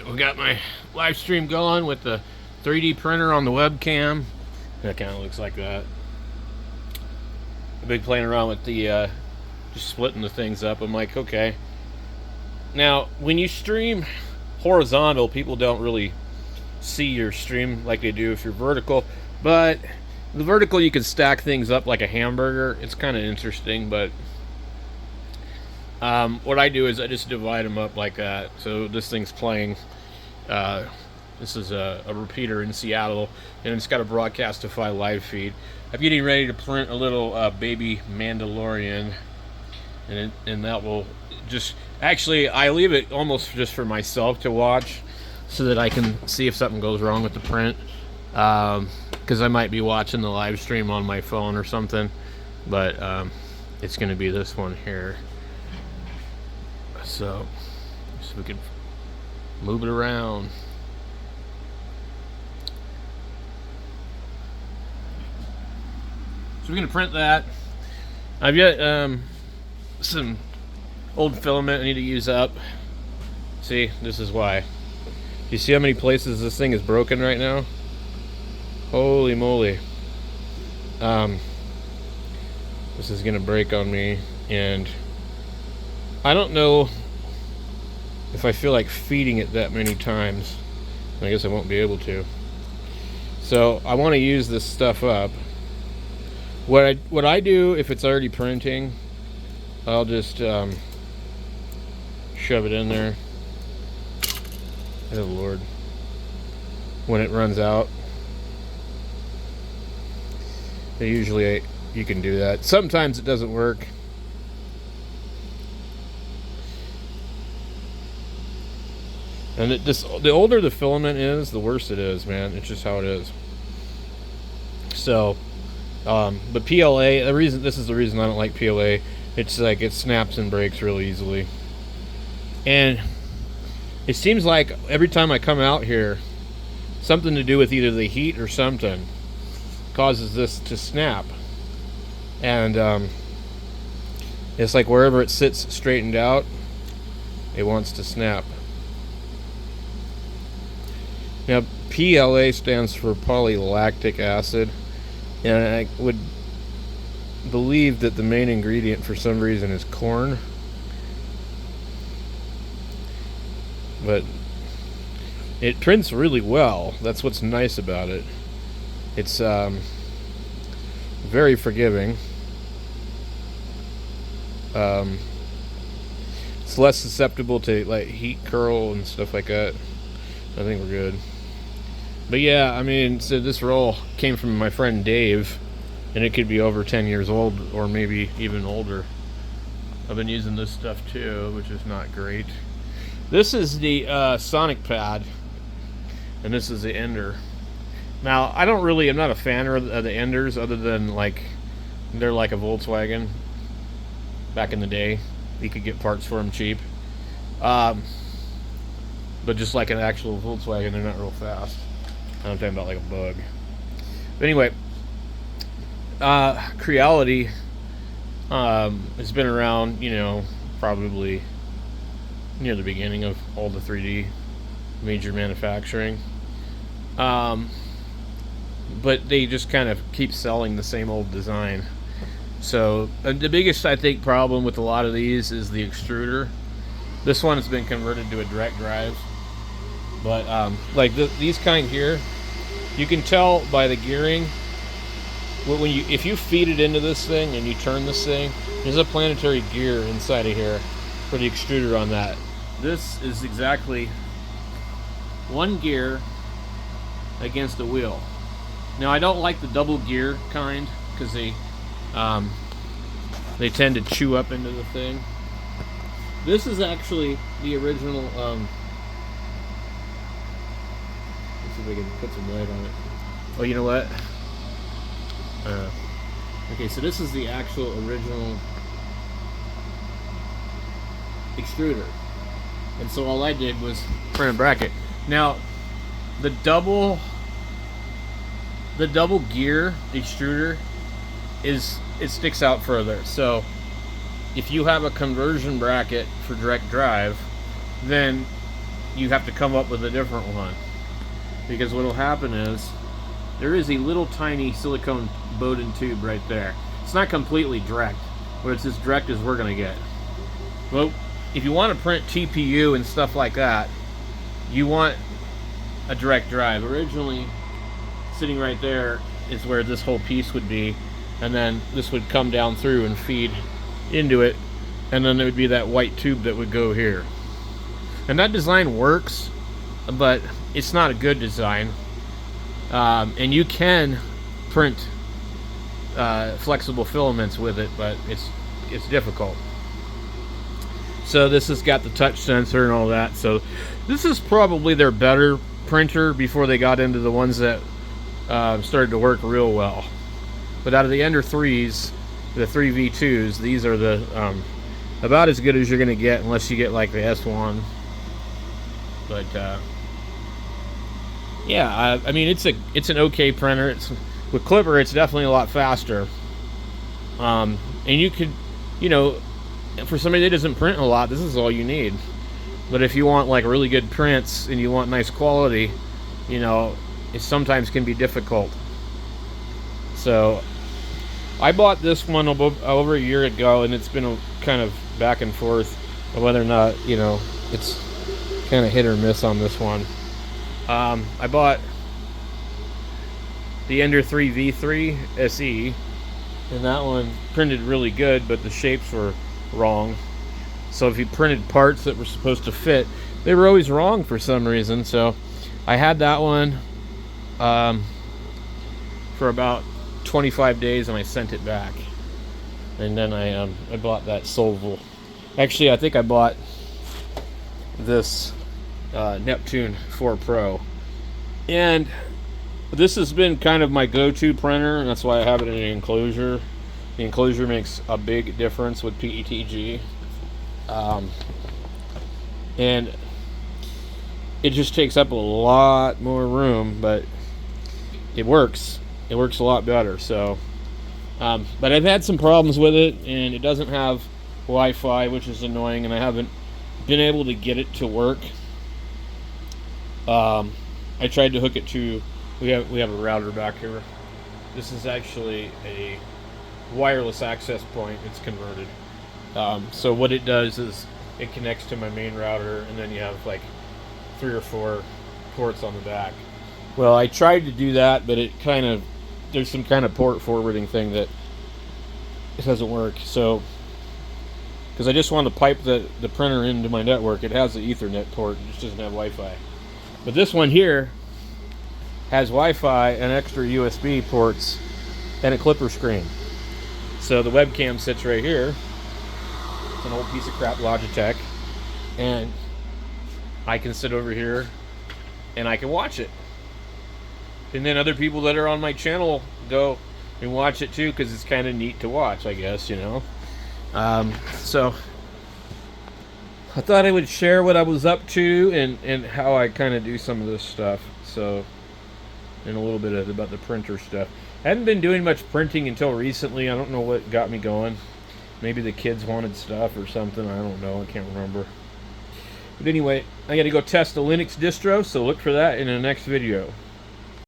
We got my live stream going with the 3D printer on the webcam. That kind of looks like that. I've been playing around with the just splitting the things up. I'm like, okay. Now, when you stream horizontal, people don't really see your stream like they do if you're vertical. But the vertical, you can stack things up like a hamburger. It's kind of interesting, but what I do is I just divide them up like that. So this thing's playing. This is a repeater in Seattle, and it's got a Broadcastify live feed. I'm getting ready to print a little baby Mandalorian, and that will just actually I leave it almost just for myself to watch, so that I can see if something goes wrong with the print. Because I might be watching the live stream on my phone or something, but it's going to be this one here. So we can move it around. So we're going to print that. I've got some old filament I need to use up. See, this is why. You see how many places this thing is broken right now? Holy moly. This is going to break on me, and I don't know if I feel like feeding it that many times. I guess I won't be able to. So I want to use this stuff up. What I do if it's already printing, I'll just shove it in there. Oh Lord. When it runs out. Usually you can do that. Sometimes it doesn't work. And the older the filament is, the worse it is, man. It's just how it is. So, but PLA, this is the reason I don't like PLA. It's like it snaps and breaks really easily. And it seems like every time I come out here, something to do with either the heat or something causes this to snap. And it's like wherever it sits straightened out, it wants to snap. Now, PLA stands for polylactic acid, and I would believe that the main ingredient for some reason is corn. But it prints really well. That's what's nice about it. It's very forgiving. It's less susceptible to like heat curl and stuff like that. I think we're good. But yeah, I mean, so this roll came from my friend Dave, and it could be over 10 years old or maybe even older. I've been using this stuff too, which is not great. This is the Sonic pad, and this is the Ender. Now, I'm not a fan of the Enders, other than like they're like a Volkswagen. Back in the day, you could get parts for them cheap. But just like an actual Volkswagen, they're not real fast. I'm talking about like a bug. But anyway, Creality has been around, probably near the beginning of all the 3D major manufacturing. But they just kind of keep selling the same old design. So the biggest, I think, problem with a lot of these is the extruder. This one has been converted to a direct drive. But like these kind here, you can tell by the gearing. If you feed it into this thing and you turn this thing, there's a planetary gear inside of here for the extruder on that. This is exactly one gear against the wheel. Now I don't like the double gear kind because they tend to chew up into the thing. This is actually the original. Let's see if we can put some light on it. Oh, you know what? Okay, so this is the actual original extruder, and so all I did was print a bracket. Now, the double gear extruder it sticks out further. So if you have a conversion bracket for direct drive, then you have to come up with a different one. Because what will happen is, there is a little tiny silicone Bowden tube right there. It's not completely direct, but it's as direct as we're going to get. Well, if you want to print TPU and stuff like that, you want a direct drive. Originally, sitting right there is where this whole piece would be, and then this would come down through and feed into it, and then there would be that white tube that would go here. And that design works, but it's not a good design. And you can print flexible filaments with it, but it's difficult. So this has got the touch sensor and all that. So this is probably their better printer before they got into the ones that started to work real well. But out of the Ender 3s, the 3V2s, these are the about as good as you're going to get, unless you get like the S1. But yeah, I mean, it's an okay printer. It's with Clipper, it's definitely a lot faster. And you could, you know, for somebody that doesn't print a lot, this is all you need. But if you want like really good prints and you want nice quality, you know, it sometimes can be difficult. So I bought this one over a year ago, and it's been a kind of back and forth whether or not, you know, it's kind of hit or miss on this one. I bought the Ender 3 V3 SE, and that one printed really good, but the shapes were wrong. So if you printed parts that were supposed to fit, they were always wrong for some reason. So I had that one for about 25 days, and I sent it back. And then I bought that Solval. Actually, I think I bought this Neptune 4 Pro, and this has been kind of my go-to printer, and that's why I have it in an enclosure. The enclosure makes a big difference with PETG, and it just takes up a lot more room, but it works a lot better. So but I've had some problems with it, and it doesn't have Wi-Fi, which is annoying, and I haven't been able to get it to work. I tried to hook it to, we have a router back here. This is actually a wireless access point. It's converted. So what it does is it connects to my main router, and then you have like 3 or 4 ports on the back. Well, I tried to do that, but it kind of, there's some kind of port forwarding thing that it doesn't work. So because I just want to pipe the printer into my network, it has the Ethernet port, it just doesn't have Wi-Fi. But this one here has Wi-Fi and extra USB ports and a Clipper screen. So the webcam sits right here. It's an old piece of crap Logitech, and I can sit over here and I can watch it. And then other people that are on my channel go and watch it too, because it's kind of neat to watch, I guess, you know. So I thought I would share what I was up to and how I kind of do some of this stuff. So, and a little bit about the printer stuff. I hadn't been doing much printing until recently. I don't know what got me going. Maybe the kids wanted stuff or something. I don't know. I can't remember. But anyway, I got to go test the Linux distro, so look for that in the next video.